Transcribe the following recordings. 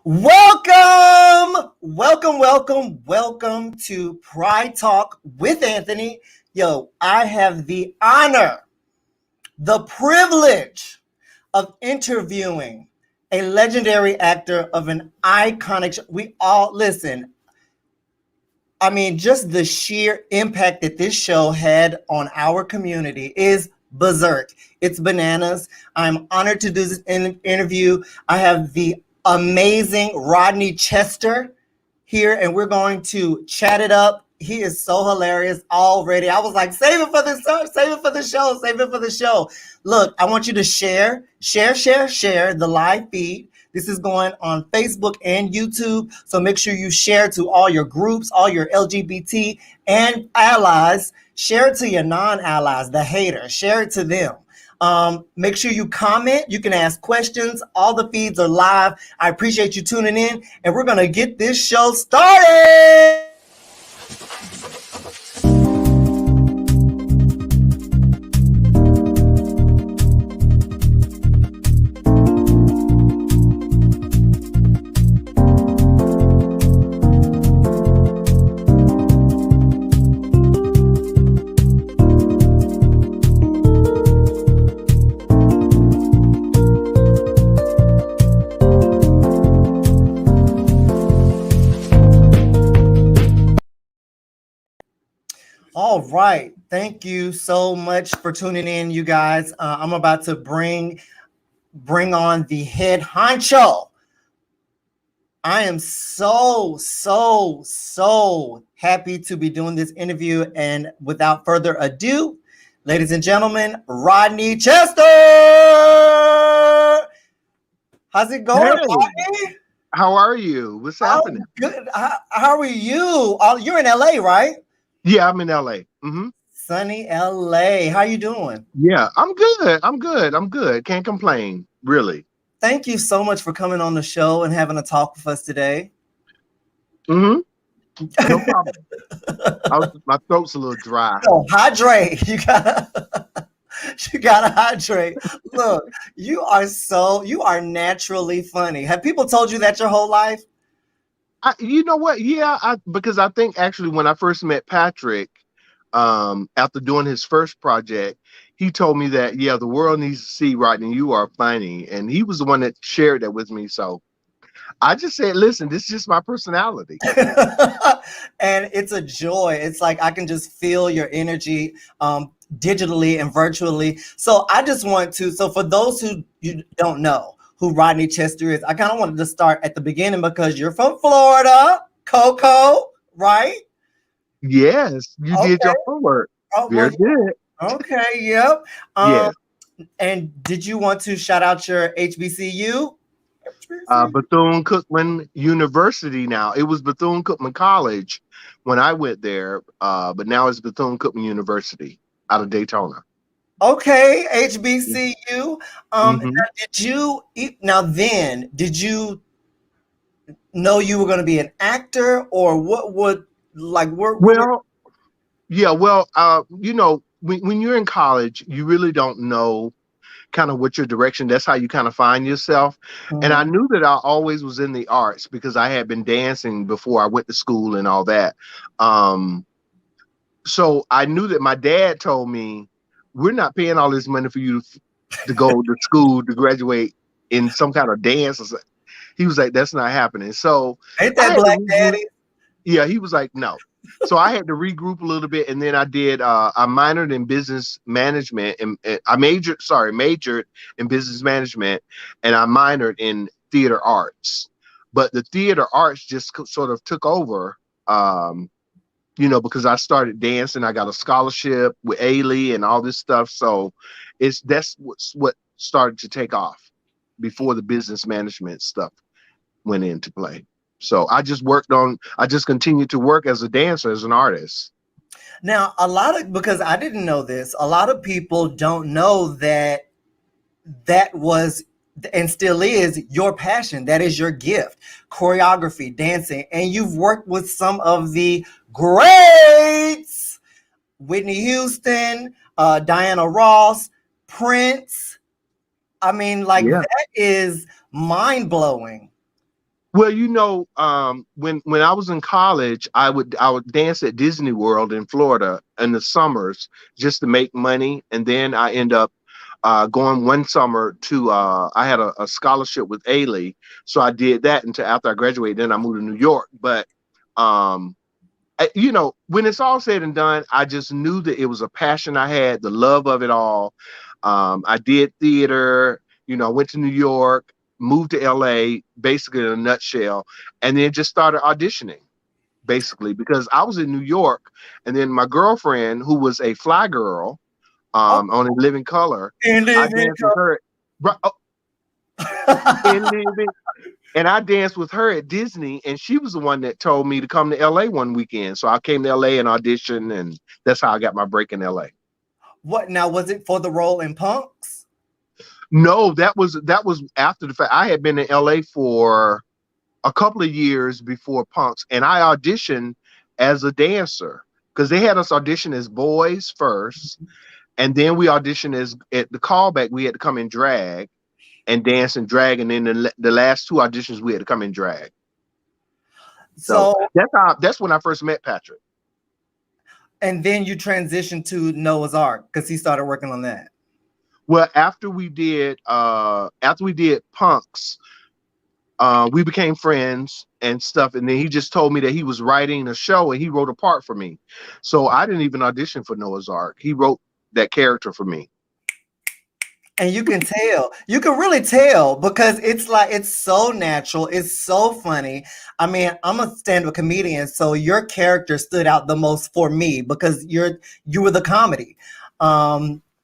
Welcome to Pride Talk with Anthony. Yo, I have the honor, the privilege of interviewing a legendary actor of an iconic show. We all listen. I mean, just the sheer impact that this show had on our community is berserk. It's bananas. I'm honored to do this interview. I have the amazing Rodney Chester here, and we're going to chat it up. He is so hilarious already. I was like, save it for the show, save it for the show, save it for the show. Look, I want you to share the live feed. This is going on Facebook and YouTube. So make sure you share to all your groups, all your LGBT and allies. Share it to your non-allies, the haters. Share it to them. Make sure you comment. You can ask questions. All the feeds are live. I appreciate you tuning in, and we're going to get this show started. All right. Thank you so much for tuning in, you guys. I'm about to bring on the head honcho. I am so happy to be doing this interview. And without further ado, ladies and gentlemen, Rodney Chester. How's it going, Hey, Rodney? how are you? What's happening? Good. How are you? You're in LA, right? Yeah, I'm in LA. Sunny LA. How you doing? Yeah, I'm good. Can't complain, really. Thank you so much for coming on the show and having a talk with us today. No problem. My throat's a little dry. Oh, hydrate. You gotta hydrate. Look, you are naturally funny. Have people told you that your whole life? You know what? Yeah, because I think actually when I first met Patrick, after doing his first project, he told me that, yeah, the world needs to see Rodney, you are funny. And he was the one that shared that with me. So I just said, listen, this is just my personality. And it's a joy. It's like I can just feel your energy digitally and virtually. So I just want to, so for those who you don't know who Rodney Chester is, I kind of wanted to start at the beginning because you're from Florida, Coco, right? Yes, you did your homework. Very good. Okay, yep. Yes. And did you want to shout out your HBCU? Bethune-Cookman University now. It was Bethune-Cookman College when I went there, but now it's Bethune-Cookman University out of Daytona. Okay, HBCU. Did you know you were going to be an actor, or what would like work? Well, you know, when you're in college, you really don't know kind of what your direction. That's how you kind of find yourself. And I knew that I always was in the arts because I had been dancing before I went to school and all that. So I knew that my dad told me, we're not paying all this money for you to go to school to graduate in some kind of dance. He was like, that's not happening. So ain't that Black Daddy? Yeah, he was like, no. So I had to regroup a little bit, and then I minored in business management, and I majored in business management, and I minored in theater arts. But the theater arts just sort of took over, because I started dancing. I got a scholarship with Ailey and all this stuff. So that's what started to take off before the business management stuff went into play. So I just continued to work as a dancer, as an artist. Now, because I didn't know this, a lot of people don't know that was and still is your passion. That is your gift, choreography, dancing. And you've worked with some of the greats, Whitney Houston, Diana Ross, Prince. I mean, that is mind blowing. Well, when I was in college, I would dance at Disney World in Florida in the summers just to make money, and then I end up going one summer to I had a scholarship with Ailey, so I did that until after I graduated. Then I moved to New York, but um, when it's all said and done, I just knew that it was a passion I had, the love of it all. I did theater, went to New York, moved to LA, basically in a nutshell, and then just started auditioning, basically, because I was in New York, and then my girlfriend, who was a fly girl Oh, on In Living Color, in I living danced with her. In Living and I danced with her at Disney, and she was the one that told me to come to LA one weekend. So I came to LA and auditioned, and that's how I got my break in LA. What now? Was it for the role in Punks? No, that was after the fact. I had been in LA for a couple of years before Punks, and I auditioned as a dancer because they had us audition as boys first, and then we auditioned as at the callback. We had to come in drag and dance and drag, and then the last two auditions we had to come in drag. So So, that's when I first met Patrick. and then you transitioned to Noah's Ark because he started working on that. Well, after we did Punks, we became friends and stuff, and then he just told me that he was writing a show and he wrote a part for me. So I didn't even audition for Noah's Ark. He wrote that character for me. And you can really tell because it's like it's so natural, it's so funny. I mean, I'm a stand-up comedian, so your character stood out the most for me because you were the comedy.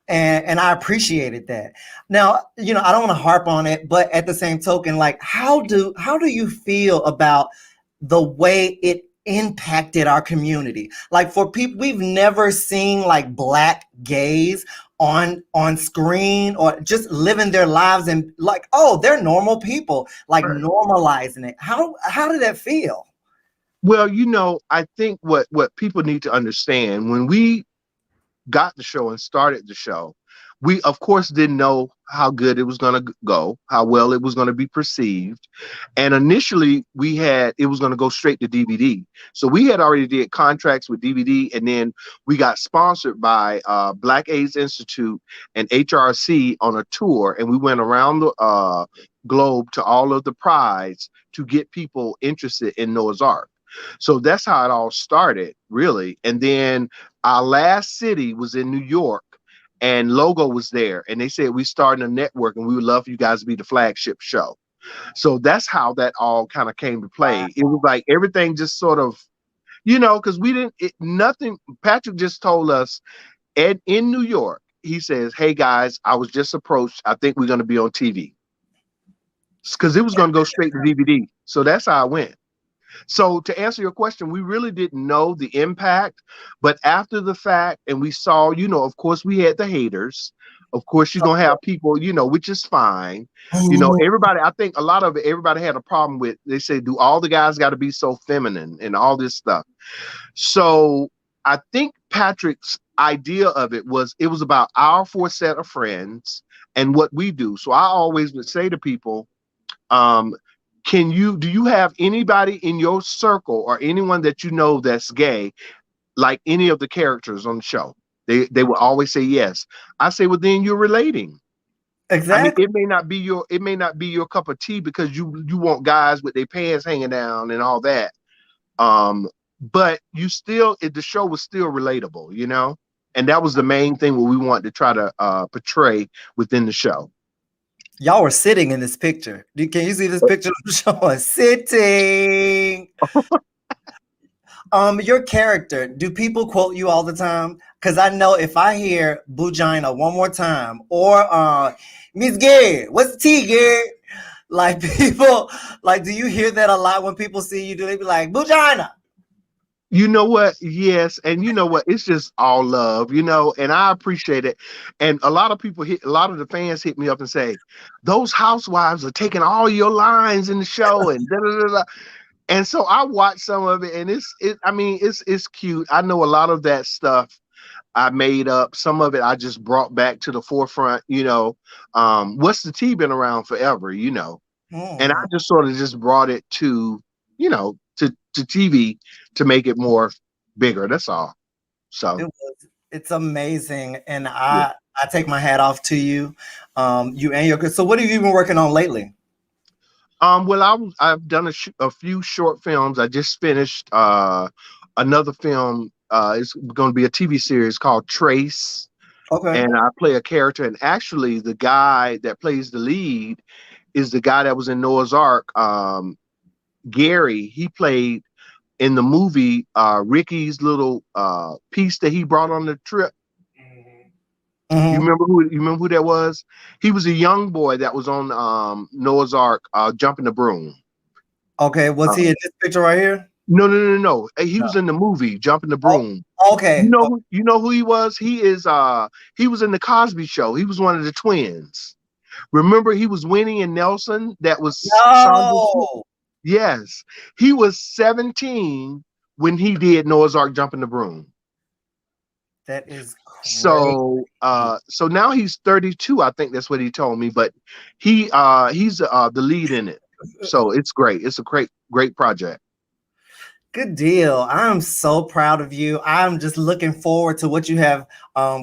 And I appreciated that. Now, I don't want to harp on it, but at the same token, like how do you feel about the way it impacted our community? Like for people, we've never seen like black gays on screen or just living their lives and like, oh, they're normal people, like Right. normalizing it. How did that feel? Well, I think what people need to understand when we got the show and started the show, we of course didn't know how good it was going to go, how well it was going to be perceived. And initially we had it was going to go straight to DVD. So we had already did contracts with DVD, and then we got sponsored by Black AIDS Institute and HRC on a tour, and we went around the globe to all of the prides to get people interested in Noah's Ark. So that's how it all started, really. And then our last city was in New York, and Logo was there, and they said we starting a network, and we would love for you guys to be the flagship show. So that's how that all kind of came to Wow. play. It was like everything just sort of, because we didn't nothing. Patrick just told us, Ed in New York. He says, "Hey guys, I was just approached. I think we're going to be on TV because it was going to go straight to DVD." So that's how I went. So to answer your question, we really didn't know the impact, but after the fact, and we saw, of course, we had the haters. Of course, you're gonna have people, which is fine. Everybody. I think a lot of it, everybody had a problem with. They say, "Do all the guys got to be so feminine and all this stuff?" So I think Patrick's idea of it was about our four set of friends and what we do. So I always would say to people, um, do you have anybody in your circle or anyone that you know that's gay, like any of the characters on the show? They will always say yes. I say, well, then you're relating. I mean, Exactly. it may not be your cup of tea because you want guys with their pants hanging down and all that. But the show was still relatable. And that was the main thing what we wanted to try to portray within the show. Y'all were sitting in this picture. Can you see this picture I'm showing? Sitting. Your character, do people quote you all the time? Because I know if I hear Bujina one more time or Miss Gary, what's the tea, Gary? Like people, like, do you hear that a lot when people see you? Do they be like Bujina? You know what? Yes, and you know what? It's just all love, and I appreciate it. And a lot of the fans hit me up and say, "Those housewives are taking all your lines in the show," and da da da da. And so I watched some of it, and I mean, it's cute. I know a lot of that stuff I made up. Some of it I just brought back to the forefront. What's the Tea been around forever? And I Mm. just sort of just brought it to, to TV to make it more bigger. That's all. So It's amazing, and yeah. I take my hat off to you, you and your good. So, what have you been working on lately? Well, I've done a few short films. I just finished another film. It's going to be a TV series called Trace, Okay. and I play a character. And actually, the guy that plays the lead is the guy that was in Noah's Ark. Gary. He played in the movie Ricky's little piece that he brought on the trip. Hmm. You remember who that was? He was a young boy that was on Noah's Ark jumping the broom. Okay. Was Uh, he in this picture right here? no. He No. was in the movie Jumping the Oh, Broom. okay. You know who he was? He was in the Cosby Show. He was one of the twins. Remember he was Winnie and Nelson that was Sandra's kid? No, Yes. He was 17 when he did Noah's Ark Jumping the Broom. that is crazy. So now he's 32, I think that's what he told me, but he's the lead in it. So it's great. It's a great project. Good deal. I'm so proud of you. I'm just looking forward to what you have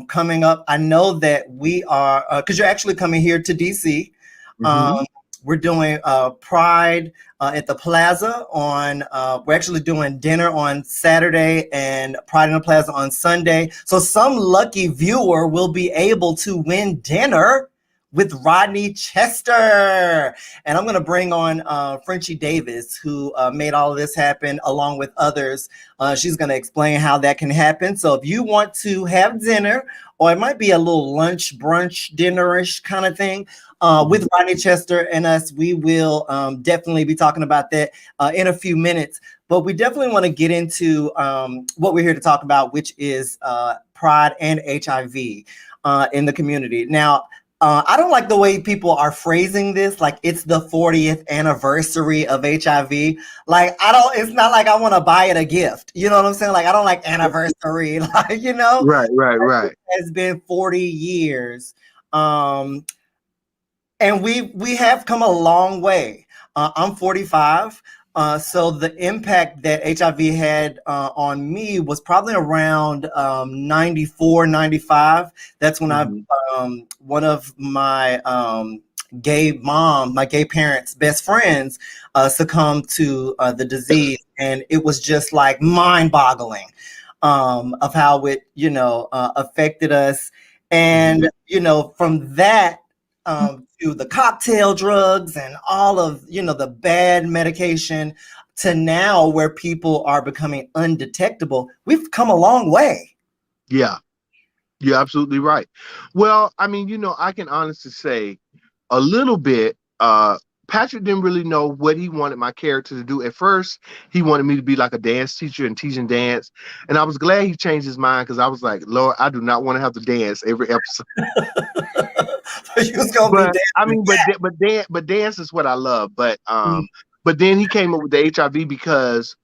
coming up. I know that we are, because you're actually coming here to DC. Hmm. Um, we're doing Pride at the Plaza we're actually doing dinner on Saturday and Pride in the Plaza on Sunday. So some lucky viewer will be able to win dinner with Rodney Chester. And I'm going to bring on Frenchie Davis, who made all of this happen along with others. She's going to explain how that can happen. So if you want to have dinner, or it might be a little lunch, brunch, dinnerish kind of thing, with Rodney Chester and us, we will definitely be talking about that in a few minutes. But we definitely want to get into what we're here to talk about, which is pride and HIV in the community. Now, I don't like the way people are phrasing this, like it's the 40th anniversary of HIV. Like, it's not like I want to buy it a gift. You know what I'm saying? Like, I don't like anniversary. Like, Right. it has been 40 years. Um, and we have come a long way. I'm 45. So the impact that HIV had on me was probably around 94, 95. That's when Hmm. one of my my gay parents' best friends succumbed to the disease. And it was just like mind boggling of how it, affected us. Hmm. And, from that, to the cocktail drugs and all of the bad medication to now where people are becoming undetectable, we've come a long way. Yeah, you're absolutely right. Well, I mean, I can honestly say a little bit. Patrick didn't really know what he wanted my character to do. At first, he wanted me to be like a dance teacher and teaching dance. And I was glad he changed his mind because I was like, Lord, I do not want to have to dance every episode. You was gonna be But I dancing. mean, but dance is what I love. But then he came up with the HIV because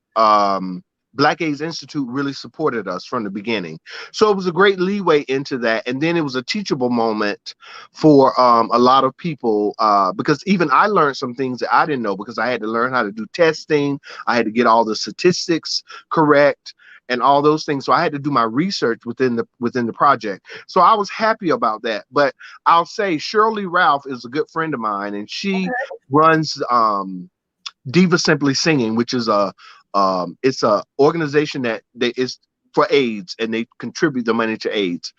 Black AIDS Institute really supported us from the beginning. So it was a great leeway into that, and then it was a teachable moment for a lot of people because even I learned some things that I didn't know because I had to learn how to do testing. I had to get all the statistics correct and all those things. So I had to do my research within the project. So I was happy about that. But I'll say Shirley Ralph is a good friend of mine, and she runs Diva Simply Singing, which is it's a organization that is for AIDS, and they contribute the money to AIDS.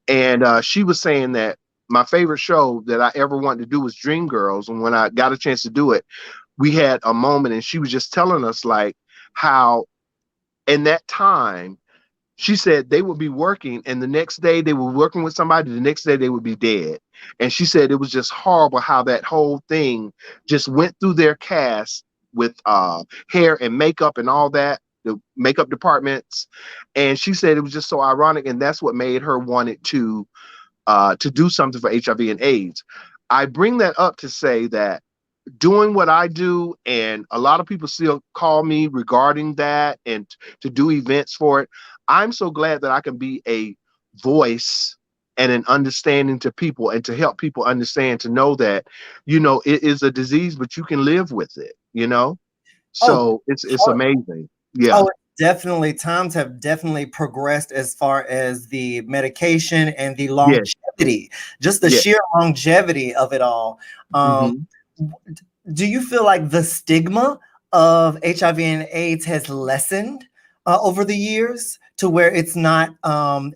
And she was saying that my favorite show that I ever wanted to do was Dreamgirls, and when I got a chance to do it, we had a moment, and she was just telling us like how in that time she said they would be working and the next day they were working with somebody, the next day they would be dead. And she said it was just horrible how that whole thing just went through their cast with hair and makeup and all that, the makeup departments. And she said it was just so ironic, and that's what made her want it to do something for HIV and AIDS. I bring that up to say that doing what I do, and a lot of people still call me regarding that and to do events for it. I'm so glad that I can be a voice and an understanding to people, and to help people understand, to know that, it is a disease, but you can live with it, Oh, so it's sure. amazing. Yeah. Oh, definitely. Times have definitely progressed as far as the medication and the Yes. longevity, just the Yeah. sheer longevity of it all. Um, Hmm. do you feel like the stigma of HIV and AIDS has lessened over the years to where it's not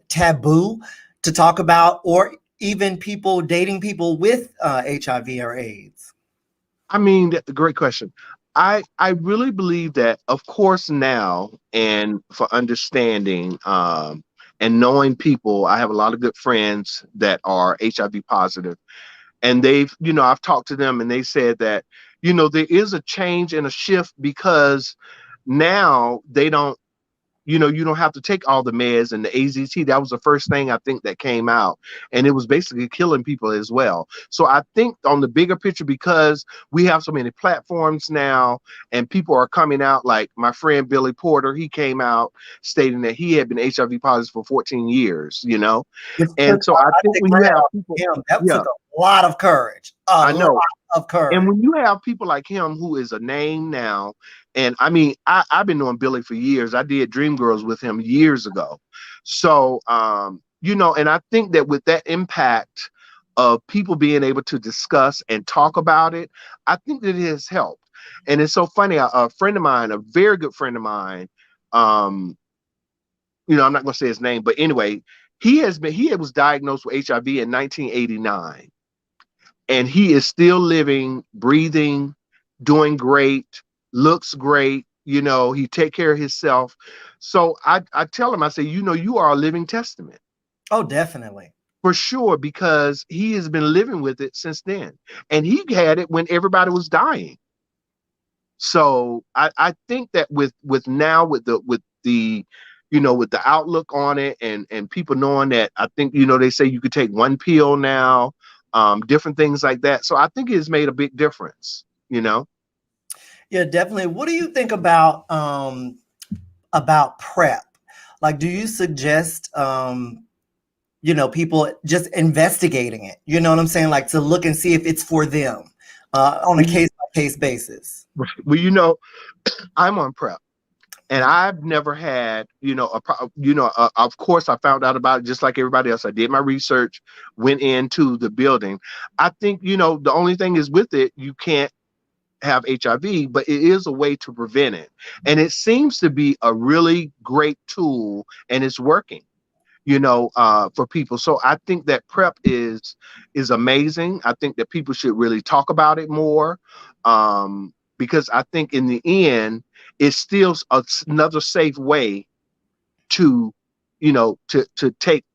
taboo to talk about, or even people dating people with HIV or AIDS? I mean, great question. I really believe that, of course, now, and for understanding, and knowing people, I have a lot of good friends that are HIV positive, and I've talked to them, and they said that, there is a change and a shift, because now they don't, you don't have to take all the meds and the AZT. That was the first thing I think that came out, and it was basically killing people as well. So I think on the bigger picture, because we have so many platforms now, and people are coming out, like my friend Billy Porter, he came out stating that he had been HIV positive for 14 years, It and took, so I I think think when my you hat have off people, to him. That yeah, took a lot of courage. A I lot know. of And courage. when you have people like him, who is a name now, and I mean, I've been knowing Billy for years. I did Dreamgirls with him years ago. So, and I think that with that impact of people being able to discuss and talk about it, I think that it has helped. And it's so funny. A friend of mine, a very good friend of mine, um, I'm not going to say his name, but anyway, he was diagnosed with HIV in 1989, and he is still living, breathing, doing great, looks great. He take care of himself. So I tell him, I say, you are a living testament Oh, definitely. for sure, because he has been living with it since then, and he had it when everybody was dying. So I think that with now, with the with the outlook on it, and people knowing that, I think, they say you could take one pill now, different things like that. So I think it has made a big difference. Yeah, definitely. What do you think about PrEP? Like, do you suggest people just investigating it? You know what I'm saying? Like, to look and see if it's for them on a Well, case by case basis. well, I'm on prep. And I've never had, of course, I found out about it just like everybody else. I did my research, went into the building. I think, the only thing is with it, you can't have HIV, but it is a way to prevent it. And it seems to be a really great tool, and it's working, for people. So I think that prep is amazing. I think that people should really talk about it more, because I think in the end, it's still another safe way to, to take,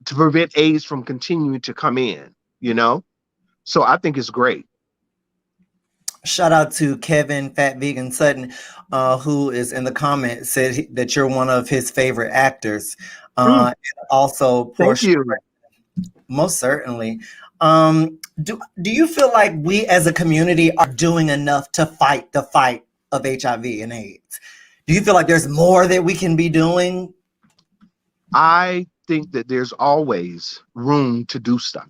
to prevent AIDS from continuing to come in. You know, so I think it's great. Shout out to Kevin Fat Vegan Sutton, who is in the comments, said that you're one of his favorite actors. Mm, And also thank Portia, you. most certainly. Do you feel like we as a community are doing enough to fight the fight of HIV and AIDS? Do you feel like there's more that we can be doing? I think that there's always room to do stuff.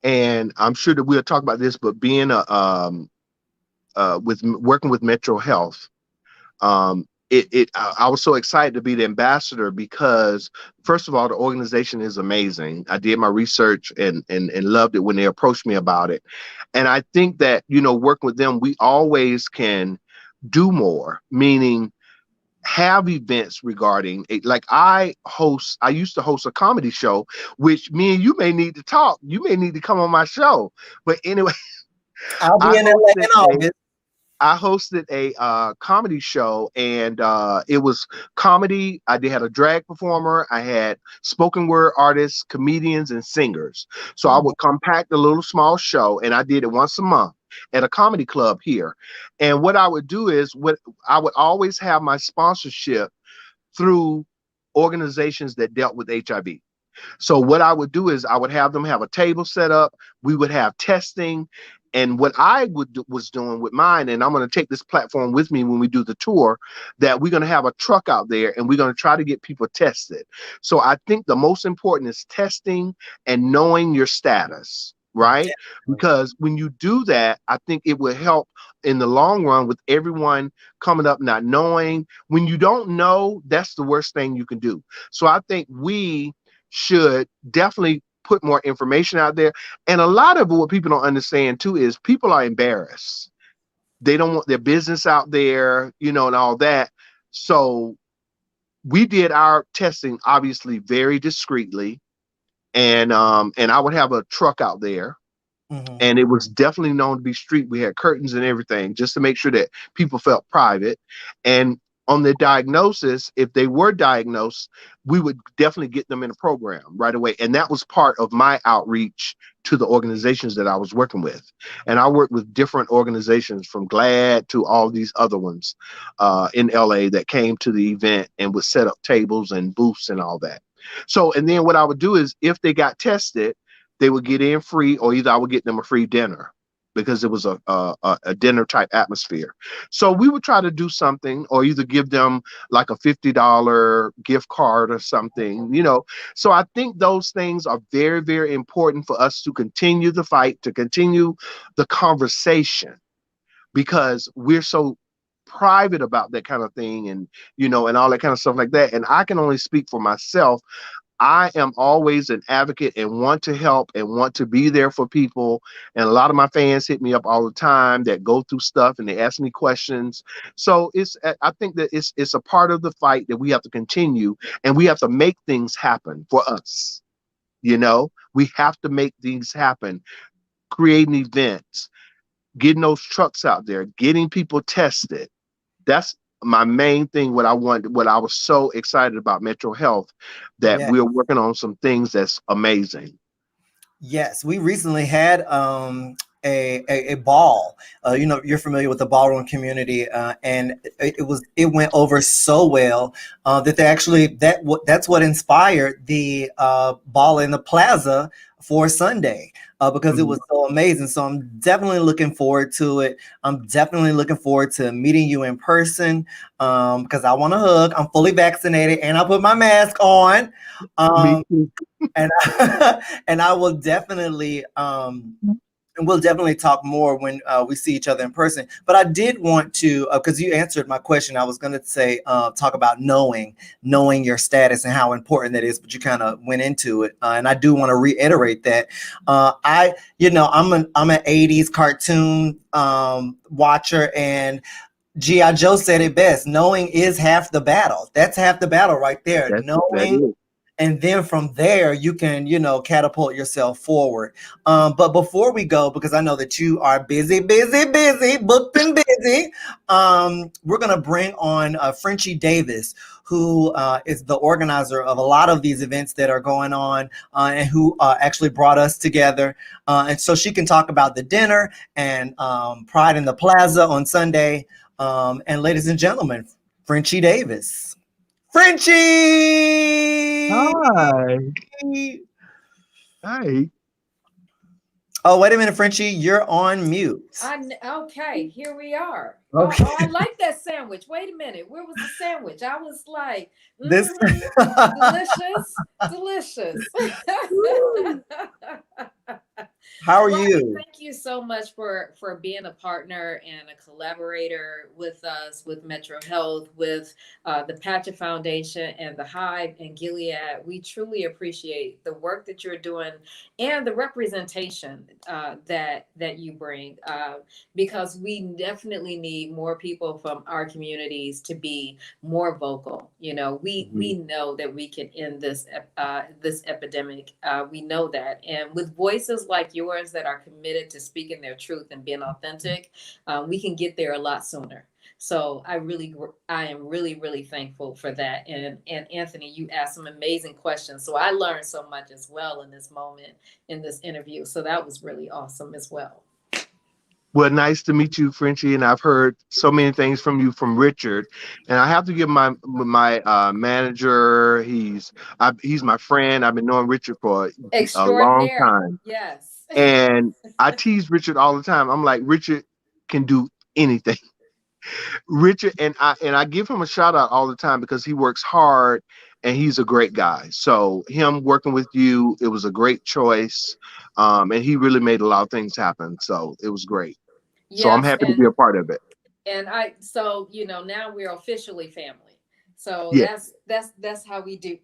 And I'm sure that we'll talk about this, but being with working with Metro Health, I was so excited to be the ambassador, because first of all, the organization is amazing. I did my research, and loved it when they approached me about it. And I think that, working with them, we always can do more, meaning have events regarding it. Like I used to host a comedy show, which me and you may need to talk. You may need to come on my show. But anyway, I'll be I in LA hosted in a August. I hosted a comedy show, and it was comedy. I did had a drag performer. I had spoken word artists, comedians, and singers. So I Oh, would compact a little small show, and I did it once a month at a comedy club here. And what I would do is, what I would always have my sponsorship through organizations that dealt with HIV. So what I would do is I would have them have a table set up. We would have testing. And what I was doing with mine, and I'm going to take this platform with me when we do the tour, that we're going to have a truck out there and we're going to try to get people tested. So I think the most important is testing and knowing your status, right? Definitely. Because when you do that, I think it will help in the long run with everyone coming up not knowing. When you don't know, that's the worst thing you can do. So I think we should definitely put more information out there. And a lot of what people don't understand too is people are embarrassed. They don't want their business out there, and all that. So we did our testing obviously very discreetly, and I would have a truck out there, Hmm. and it was definitely known to be street. We had curtains and everything just to make sure that people felt private. And on the diagnosis, if they were diagnosed, we would definitely get them in a program right away. And that was part of my outreach to the organizations that I was working with. And I worked with different organizations from GLAD to all these other ones in LA that came to the event and would set up tables and booths and all that. So, and then what I would do is if they got tested, they would get in free, or either I would get them a free dinner because it was a dinner type atmosphere. So we would try to do something, or either give them like a $50 gift card or something. So I think those things are very, very important for us to continue the fight, to continue the conversation, because we're so private about that kind of thing, and all that kind of stuff like that. And I can only speak for myself. I am always an advocate and want to help and want to be there for people. And a lot of my fans hit me up all the time that go through stuff and they ask me questions. So I think that it's a part of the fight that we have to continue, and we have to make things happen for us. We have to make things happen, creating events, getting those trucks out there, getting people tested. That's my main thing. What I was so excited about Metro Health, that Yeah. we're working on some things that's amazing. Yes, we recently had a ball. You're familiar with the ballroom community, and it went over so well that they actually that's what inspired the ball in the plaza for Sunday. Because it Mhm. was so amazing. So I'm definitely looking forward to it. I'm definitely looking forward to meeting you in person because I want to hug. I'm fully vaccinated and I put my mask on. Me Um, too. and and I will definitely and we'll definitely talk more when we see each other in person. But I did want to, because you answered my question, I was going to say talk about knowing your status and how important that is. But you kind of went into it, and I do want to reiterate that I'm an '80s cartoon watcher, and GI Joe said it best: knowing is half the battle. That's half the battle right there. That Knowing, is. and then from there you can catapult yourself forward. But before we go, because I know that you are busy, booked and busy, we're going to bring on Frenchie Davis, who is the organizer of a lot of these events that are going on, and who actually brought us together, and so she can talk about the dinner and Pride in the Plaza on Sunday. And ladies and gentlemen, Frenchie Davis. Frenchie! Hi. Hi. Oh, wait a minute, Frenchie, you're on mute. Okay, here we are. Oh, Okay. oh, I like that sandwich. Wait a minute, where was the sandwich? I was like, This delicious, delicious. How are Rodney, you? thank you so much for being a partner and a collaborator with us, with Metro Health, with the Patcha Foundation, and the Hive and Gilead. We truly appreciate the work that you're doing and the representation that you bring, because we definitely need more people from our communities to be more vocal. We Mhm. know that we can end this epidemic. We know that, and with voices like yours that are committed to speaking their truth and being authentic, we can get there a lot sooner. So I am really, really thankful for that. And Anthony, you asked some amazing questions, so I learned so much as well in this moment in this interview. So that was really awesome as well. Well, nice to meet you, Frenchie, and I've heard so many things from you from Richard, and I have to give my manager. He's my friend. I've been knowing Richard for a long Extraordinaire. time, Yes. and I tease Richard all the time. I'm like, Richard can do anything. Richard, and I give him a shout out all the time because he works hard and he's a great guy. So him working with you, it was a great choice, and he really made a lot of things happen. So it was great. So I'm Yes, happy to be a part of it. and so now we're officially family. So Yeah, that's how we do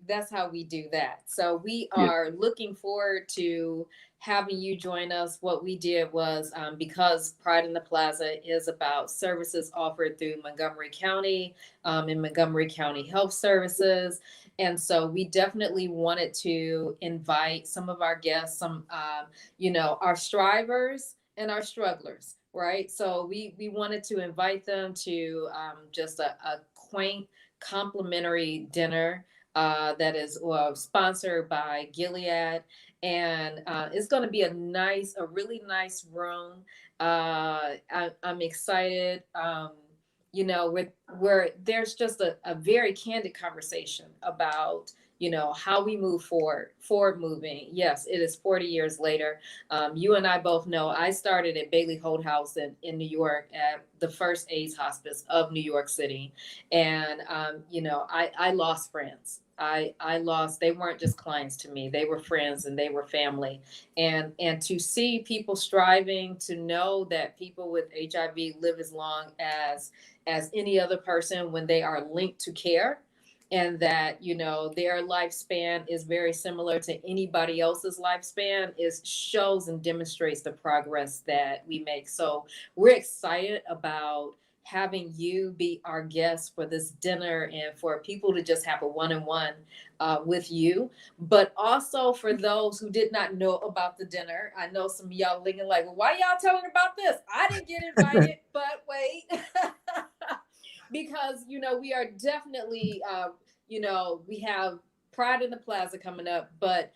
that. So we yeah, are looking forward to having you join us. What we did was, because Pride in the Plaza is about services offered through Montgomery County, and Montgomery County Health Services. And so we definitely wanted to invite some of our guests, some our strivers and our strugglers, right? So we wanted to invite them to, just a quaint complimentary dinner, that is, well, sponsored by Gilead, and it's going to be a really nice room. I'm excited. Where there's just a very candid conversation about how we move forward moving. Yes, it is 40 years later. You and I both know I started at Bailey Holt House in New York, at the first AIDS hospice of New York City. And, I lost friends. I lost, they weren't just clients to me. They were friends and they were family. And to see people striving, to know that people with HIV live as long as any other person when they are linked to care, and that their lifespan is very similar to anybody else's lifespan, is shows and demonstrates the progress that we make. So we're excited about having you be our guest for this dinner, and for people to just have a one-on-one with you. But also for those who did not know about the dinner, I know some of y'all thinking like, well, why y'all telling about this? I didn't get invited. But wait. Because we are definitely, we have Pride in the Plaza coming up, but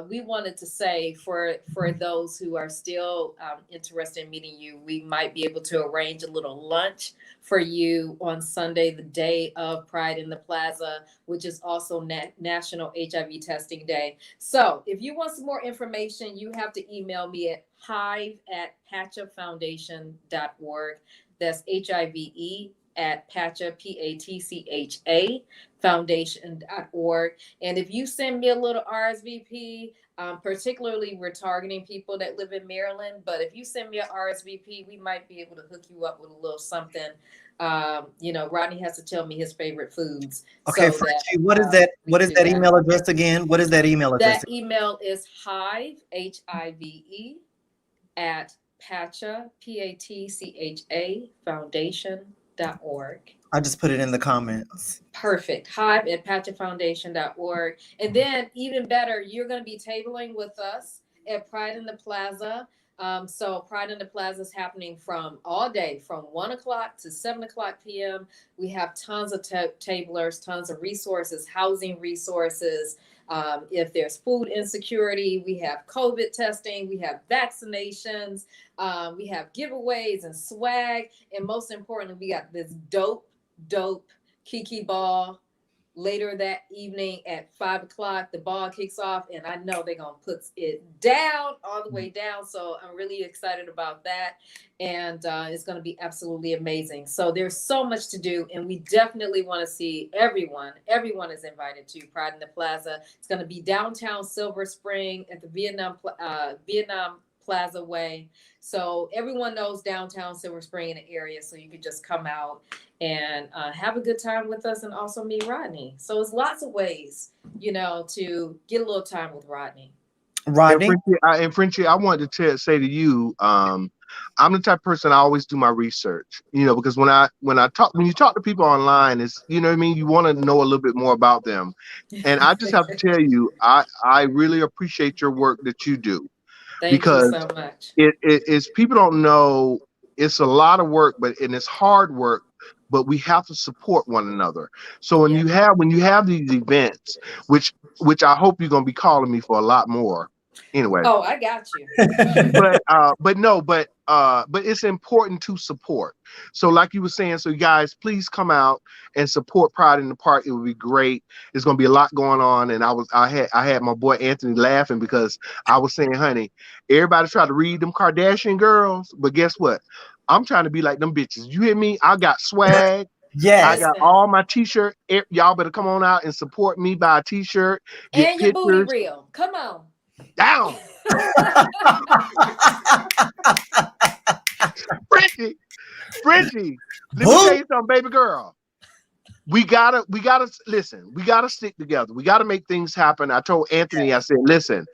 we wanted to say, for those who are still interested in meeting you, we might be able to arrange a little lunch for you on Sunday, the day of Pride in the Plaza, which is also National HIV Testing Day. So if you want some more information, you have to email me at hive@patchafoundation.org. That's HIVE at Patcha, PATCHA, foundation.org. And if you send me a little RSVP, particularly we're targeting people that live in Maryland, but if you send me a RSVP, we might be able to hook you up with a little something. Rodney has to tell me his favorite foods. Okay, So that Frenchie, what is that? What is that email address again? What is that email address? That email is hive, HIVE, at Patcha, PATCHA, foundation.org. I just put it in the comments. Perfect. Hive at patchafoundation.org. And then, even better, you're going to be tabling with us at Pride in the Plaza. So Pride in the Plaza is happening from all day, from 1 o'clock to 7 o'clock p.m. We have tons of tablers, tons of resources, housing resources. If there's food insecurity, we have COVID testing, we have vaccinations, we have giveaways and swag. And most importantly, we got this dope Kiki ball later that evening at 5 o'clock. The ball kicks off, and I know they're gonna put it down, all the way down. So I'm really excited about that, and it's gonna be absolutely amazing. So there's so much to do, and we definitely want to see everyone. Everyone is invited to Pride in the Plaza. It's gonna be downtown Silver Spring at the Vietnam Plaza Way. So everyone knows downtown Silver Spring in the area, so you could just come out and have a good time with us, and also meet Rodney. So it's lots of ways, to get a little time with Rodney. Rodney? And Frenchie, I wanted to say to you, I'm the type of person I always do my research, because when you talk to people online, it's, what I mean, you want to know a little bit more about them. And I just have to tell you, I really appreciate your work that you do, Thank you because so much. it's people don't know, it's a lot of work, and it's hard work, but we have to support one another. So when you have these events, which I hope you're going to be calling me for a lot more, Anyway, Oh, I got you. but it's important to support. So like you were saying, so you guys please come out and support Pride in the Park. It would be great. There's gonna be a lot going on. And I had my boy Anthony laughing because I was saying, honey, everybody try to read them Kardashian girls, but guess what? I'm trying to be like them bitches. You hear me? I got swag. I Yes. got Listen, all my t-shirt. Y'all better come on out and support me. Buy a t-shirt, get and your booty pictures. reel. Come on. Down. Frenchie, Frenchie, let me tell Boo. you something, baby girl. We gotta listen. We gotta stick together. We gotta make things happen. I told Anthony, I said, listen,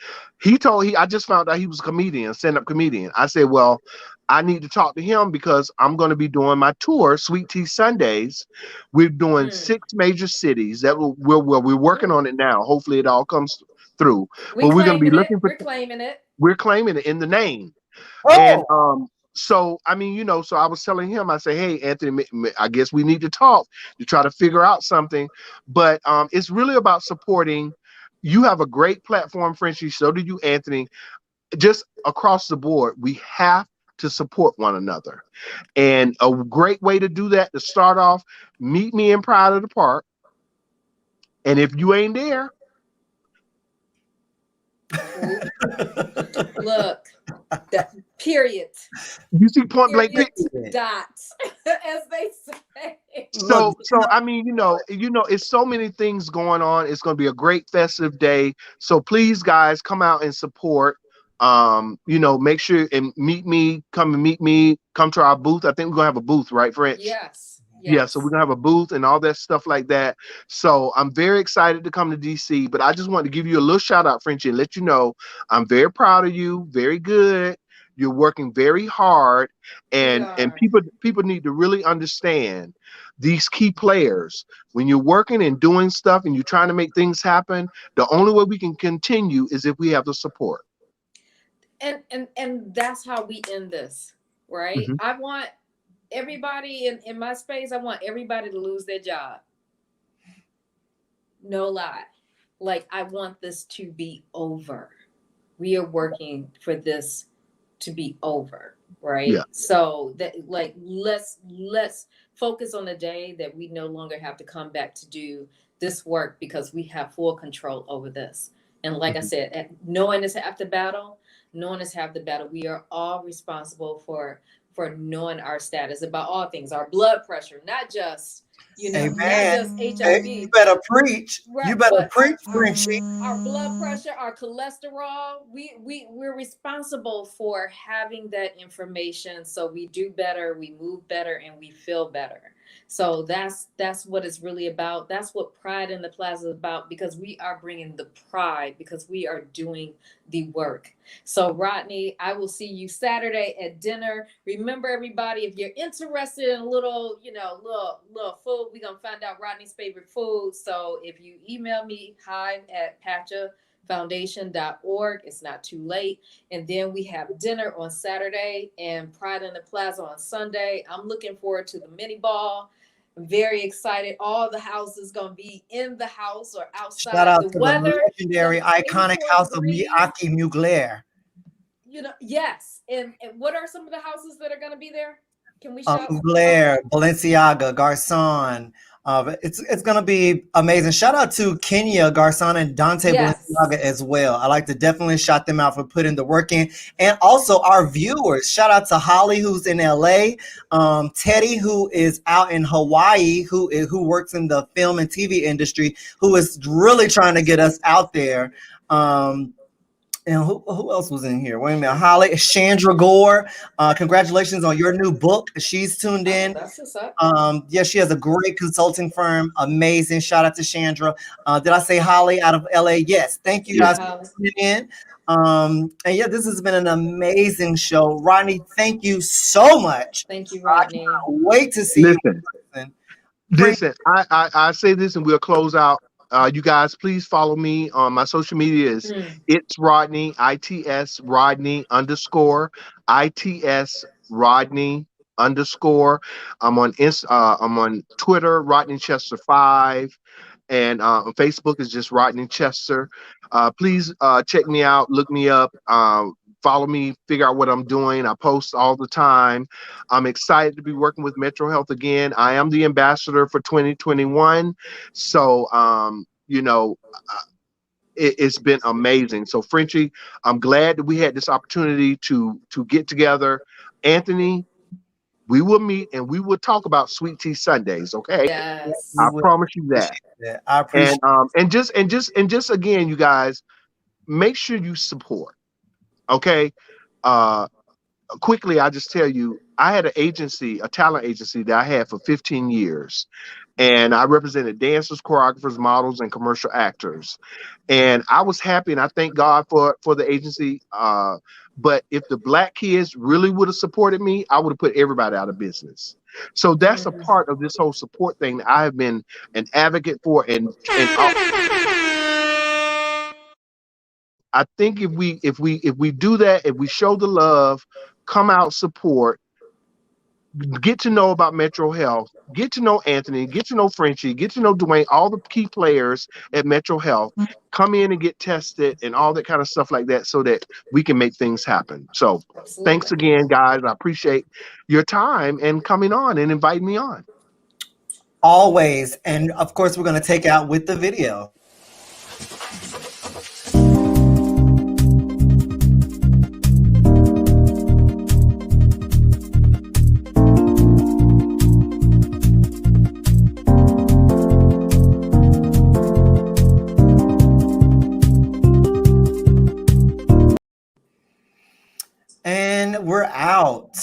I just found out he was a comedian, stand-up comedian. I said, well, I need to talk to him because I'm going to be doing my tour, Sweet Tea Sundays. We're doing Mm, 6 major cities. We're working mm. on it now. Hopefully, it all comes through. We But we're going to be claiming it. looking for. We're claiming it. We're claiming it in the name. And Oh, so I mean, so I was telling him, I say, hey, Anthony, I guess we need to talk to try to figure out something. But it's really about supporting. You have a great platform, Frenchie. So do you, Anthony. Just across the board, we have to support one another. And a great way to do that, to start off, meet me in Pride of the Park. And if you ain't there, Ooh, look, that period. you see point blank Period. picture. Dot. As they say. look, So I mean, it's so many things going on. It's going to be a great festive day. So please, guys, come out and support. Make sure and meet me. Come and meet me. Come to our booth. I think we're gonna have a booth, right, French? Yes. Yeah, so we're Yes. gonna have a booth and all that stuff like that. So I'm very excited to come to DC, but I just want to give you a little shout out, Frenchie, and let you know I'm very proud of you. Very good. You're working very hard, We and are. people need to really understand these key players. When you're working and doing stuff and you're trying to make things happen, the only way we can continue is if we have the support. And that's how we end this, right? Mhm. I want everybody in my space, I want everybody to lose their job. No lie. Like, I want this to be over. We are working for this to be over, Yeah. right? So that, like, let's focus on the day that we no longer have to come back to do this work because we have full control over this. And like I Mhm. said, knowing is half the battle. Knowing is half the battle. We are all responsible for knowing our status about all things, our blood pressure, not just, not amen. just Hey, you HIV, better preach. You right? better But preach, Frenchie. our blood pressure, our cholesterol, we're responsible for having that information so we do better, we move better, and we feel better. So that's what it's really about. That's what Pride in the Plaza is about, because we are bringing the pride, because we are doing the work. So Rodney, I will see you Saturday at dinner. Remember, everybody, if you're interested in a little, little food, we're gonna find out Rodney's favorite food. So if you email me, hive@pachafoundation.org, it's not too late. And then we have dinner on Saturday and Pride in the Plaza on Sunday. I'm looking forward to the mini ball. I'm very excited. All the houses gonna be in the house or Shout outside. out The to the weather legendary, gonna be iconic 84 house of degrees. Miyake Mugler. Yes. And what are some of the houses that are gonna be there? Can we shout some of them out? Mugler, Balenciaga, Garcon. It's gonna be amazing. Shout out to Kenya Garcon and Dante Yes. Balenciaga as well. I like to definitely shout them out for putting the work in, and also our viewers. Shout out to Holly, who's in LA, Teddy, who is out in Hawaii, who works in the film and TV industry, who is really trying to get us out there. And who else was in here? Wait a minute. Holly, Chandra Gore. Congratulations on your new book. She's tuned Oh, in. that's what's up. Yeah, she has a great consulting firm. Amazing. Shout out to Chandra. Did I say Holly out of LA? Yes. Thank you Yeah, Yeah. guys for Holly. tuning in. And yeah, this has been an amazing show. Rodney, thank you so much. Thank you, I Rodney. cannot wait to see you Listen. in person. Frank, Listen, I say this and we'll close out. You guys, please follow me on my social media. Is Mm. it's Rodney ITS Rodney underscore ITS Rodney underscore. I'm on Twitter Rodney Chester 5. And Facebook is just Rodney Chester. Please check me out, look me up, follow me, figure out what I'm doing. I post all the time. I'm excited to be working with Metro Health again. I am the ambassador for 2021. So, it's been amazing. So, Frenchie, I'm glad that we had this opportunity to get together. Anthony, we will meet and we will talk about Sweet Tea Sundays. Okay, Yes. We I would promise you that. appreciate that. I appreciate And just again, you guys, make sure you support. Okay, uh, quickly, I just tell you, I had an agency, a talent agency that I had for 15 years, and I represented dancers, choreographers, models, and commercial actors. And I was happy, and I thank God for the agency. But if the black kids really would have supported me, I would have put everybody out of business. So that's a Mhm. part of this whole support thing that I have been an advocate for, and I think if we do that, if we show the love, come out, support, get to know about Metro Health, get to know Anthony, get to know Frenchie, get to know Dwayne, all the key players at Metro Health, come in and get tested and all that kind of stuff like that so that we can make things happen. So thanks Absolutely. again, guys. I appreciate your time and coming on and inviting me on. always. And of course, we're going to take out with the video. And we're out.